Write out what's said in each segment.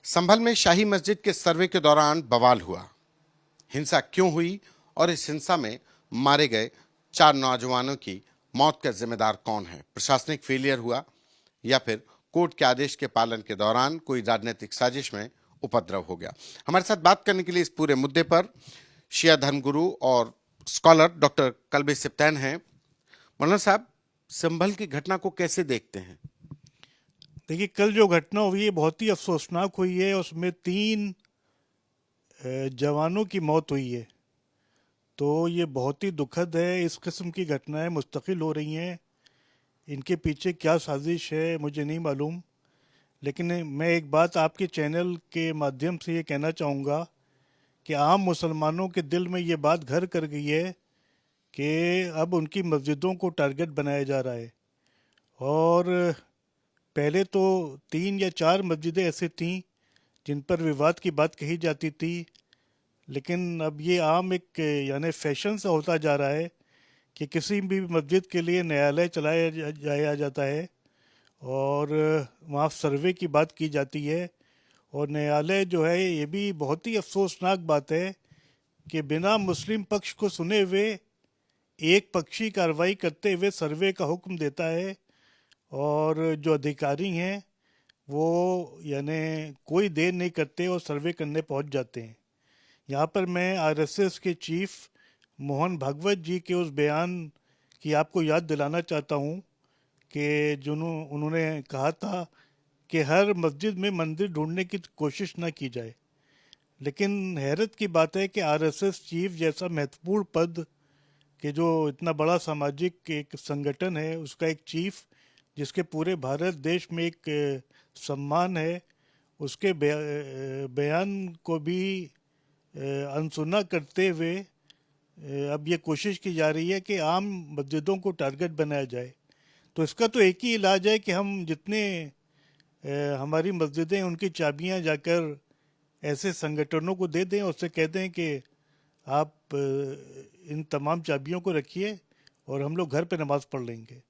संभल में शाही मस्जिद के सर्वे के दौरान बवाल हुआ। हिंसा क्यों हुई और इस हिंसा में मारे गए 4 नौजवानों की मौत का जिम्मेदार कौन है? प्रशासनिक फेलियर हुआ या फिर कोर्ट के आदेश के पालन के दौरान कोई राजनीतिक साजिश में उपद्रव हो गया? हमारे साथ बात करने के लिए इस पूरे मुद्दे पर शिया धर्मगुरु और स्कॉलर डॉक्टर कल्बे सिब्तैन हैं। मौलाना साहब, संभल की घटना को कैसे देखते हैं? देखिए, कल जो घटना हुई है बहुत ही अफसोसनाक हुई है। उसमें 3 जवानों की मौत हुई है। तो ये बहुत ही दुखद है। इस किस्म की घटनाएं मुस्तकिल हो रही हैं। इनके पीछे क्या साजिश है मुझे नहीं मालूम, लेकिन मैं एक बात आपके चैनल के माध्यम से ये कहना चाहूँगा कि आम मुसलमानों के दिल में ये बात घर कर गई है कि अब उनकी मस्जिदों को टारगेट बनाया जा रहा है। और पहले तो 3 या 4 मस्जिदें ऐसी थीं जिन पर विवाद की बात कही जाती थी, लेकिन अब ये आम एक यानी फैशन सा होता जा रहा है कि किसी भी मस्जिद के लिए न्यायालय चलाया जाया जाता है और वहाँ सर्वे की बात की जाती है। और न्यायालय जो है, ये भी बहुत ही अफसोसनाक बात है कि बिना मुस्लिम पक्ष को सुने हुए एक पक्षी कार्रवाई करते हुए सर्वे का हुक्म देता है। और जो अधिकारी हैं वो यानी कोई देर नहीं करते और सर्वे करने पहुंच जाते हैं। यहाँ पर मैं आरएसएस के चीफ मोहन भागवत जी के उस बयान की आपको याद दिलाना चाहता हूँ कि जो उन्होंने कहा था कि हर मस्जिद में मंदिर ढूंढने की कोशिश न की जाए। लेकिन हैरत की बात है कि आरएसएस चीफ जैसा महत्वपूर्ण पद, कि जो इतना बड़ा सामाजिक एक संगठन है, उसका एक चीफ जिसके पूरे भारत देश में एक सम्मान है, उसके बयान को भी अनसुना करते हुए अब ये कोशिश की जा रही है कि आम मस्जिदों को टारगेट बनाया जाए। तो इसका तो एक ही इलाज है कि हम जितने हमारी मस्जिदें उनकी चाबियां जाकर ऐसे संगठनों को दे दें, उससे कह दें कि आप इन तमाम चाबियों को रखिए और हम लोग घर पे नमाज़ पढ़ लेंगे।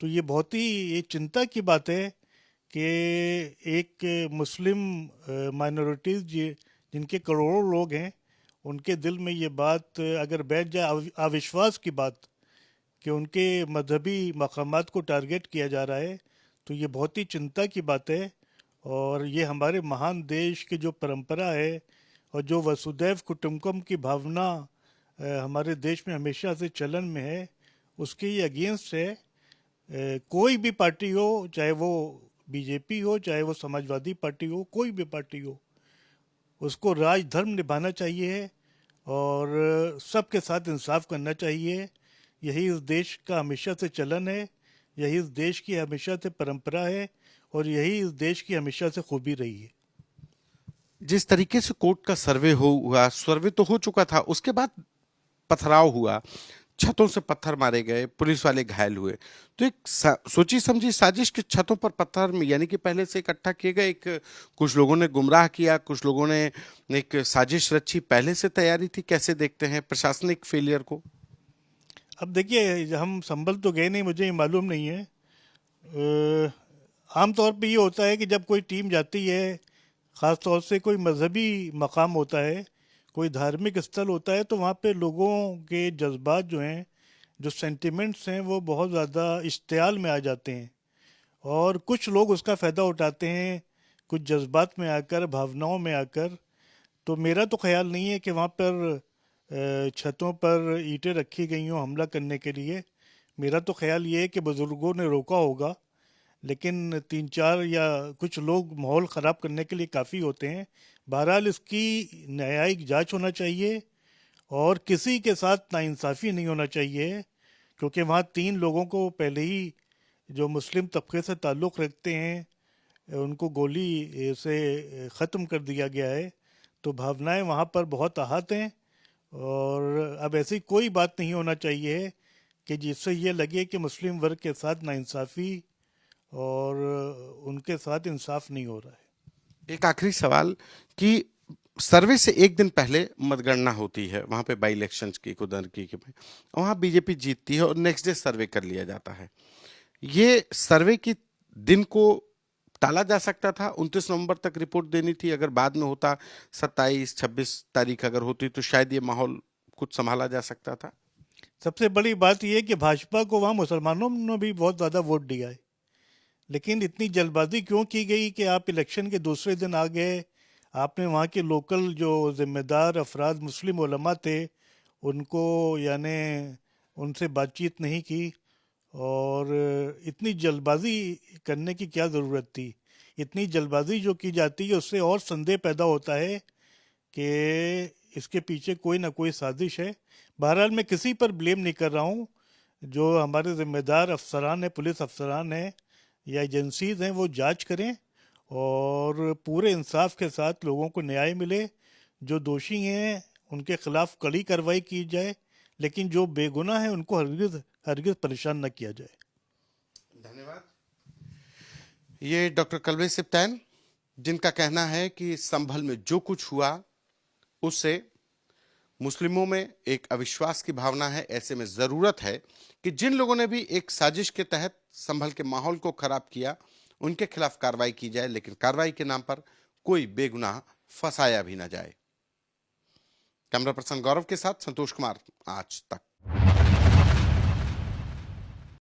तो ये बहुत ही ये चिंता की बात है कि एक मुस्लिम माइनॉरिटीज़ जिनके करोड़ों लोग हैं, उनके दिल में ये बात अगर बैठ जाए, अविश्वास की बात, कि उनके मजहबी मकामात को टारगेट किया जा रहा है, तो ये बहुत ही चिंता की बात है। और ये हमारे महान देश की जो परंपरा है और जो वसुदैव कुटुंबकम की भावना हमारे देश में हमेशा से चलन में है, उसके ये अगेंस्ट है। कोई भी पार्टी हो, चाहे वो बीजेपी हो, चाहे वो समाजवादी पार्टी हो, कोई भी पार्टी हो, उसको राजधर्म निभाना चाहिए और सबके साथ इंसाफ करना चाहिए। यही इस देश का हमेशा से चलन है, यही इस देश की हमेशा से परंपरा है और यही इस देश की हमेशा से खूबी रही है। जिस तरीके से कोर्ट का हुआ, सर्वे तो हो चुका था, उसके बाद पथराव हुआ, छतों से पत्थर मारे गए, पुलिस वाले घायल हुए। तो एक सोची समझी साजिश के छतों पर पत्थर में यानी कि पहले से इकट्ठा किए गए, एक कुछ लोगों ने गुमराह किया, कुछ लोगों ने एक साजिश रची, पहले से तैयारी थी। कैसे देखते हैं प्रशासनिक फेलियर को? अब देखिए, हम संभल तो गए नहीं, मुझे ये मालूम नहीं है। आमतौर पे ये होता है कि जब कोई टीम जाती है, ख़ास तौर से कोई मजहबी मकाम होता है, कोई धार्मिक स्थल होता है, तो वहाँ पे लोगों के जज्बात जो हैं, जो सेंटिमेंट्स हैं, वो बहुत ज़्यादा इश्तियाल में आ जाते हैं और कुछ लोग उसका फ़ायदा उठाते हैं, कुछ जज्बात में आकर, भावनाओं में आकर। तो मेरा तो ख्याल नहीं है कि वहाँ पर छतों पर ईंटें रखी गई हों हमला करने के लिए। मेरा तो ख्याल ये है कि बुज़ुर्गों ने रोका होगा, लेकिन 3-4 या कुछ लोग माहौल ख़राब करने के लिए काफ़ी होते हैं। बहरहाल इसकी न्यायिक जांच होना चाहिए और किसी के साथ नाइंसाफ़ी नहीं होना चाहिए, क्योंकि वहाँ 3 लोगों को पहले ही, जो मुस्लिम तबके से ताल्लुक़ रखते हैं, उनको गोली से ख़त्म कर दिया गया है। तो भावनाएं वहाँ पर बहुत आहत हैं और अब ऐसी कोई बात नहीं होना चाहिए कि जिससे ये लगे कि मुस्लिम वर्ग के साथ नाइंसाफ़ी और उनके साथ इंसाफ नहीं हो रहा है। एक आखिरी सवाल कि सर्वे से एक दिन पहले मतगणना होती है, वहां पे बाई इलेक्शंस की कुदरती की वहां बीजेपी जीतती है और नेक्स्ट डे सर्वे कर लिया जाता है। ये सर्वे के दिन को टाला जा सकता था, 29 नवंबर तक रिपोर्ट देनी थी। अगर बाद में होता 27-26 तारीख अगर होती तो शायद ये माहौल कुछ संभाला जा सकता था। सबसे बड़ी बात यह है कि भाजपा को वहाँ मुसलमानों ने भी बहुत ज़्यादा वोट दिया है, लेकिन इतनी जल्दबाजी क्यों की गई कि आप इलेक्शन के दूसरे दिन आ गए। आपने वहाँ के लोकल जो जिम्मेदार अफराद मुस्लिम उलमा थे उनको यानी उनसे बातचीत नहीं की, और इतनी जल्दबाजी करने की क्या ज़रूरत थी। इतनी जल्दबाजी जो की जाती है उससे और संदेह पैदा होता है कि इसके पीछे कोई ना कोई साजिश है। बहरहाल मैं किसी पर ब्लेम नहीं कर रहा हूँ, जो हमारे जिम्मेदार अफसरान हैं, पुलिस अफसरान हैं या एजेंसीज हैं, वो जांच करें और पूरे इंसाफ के साथ लोगों को न्याय मिले। जो दोषी हैं उनके खिलाफ कड़ी कार्रवाई की जाए, लेकिन जो बेगुनाह है उनको हरगिज हरगिज परेशान न किया जाए। धन्यवाद। ये डॉक्टर कल्बे सिप्तैन, जिनका कहना है कि संभल में जो कुछ हुआ उससे मुस्लिमों में एक अविश्वास की भावना है। ऐसे में जरूरत है कि जिन लोगों ने भी एक साजिश के तहत संभल के माहौल को खराब किया उनके खिलाफ कार्रवाई की जाए, लेकिन कार्रवाई के नाम पर कोई बेगुनाह फंसाया भी ना जाए। कैमरा पर्सन गौरव के साथ संतोष कुमार, आज तक।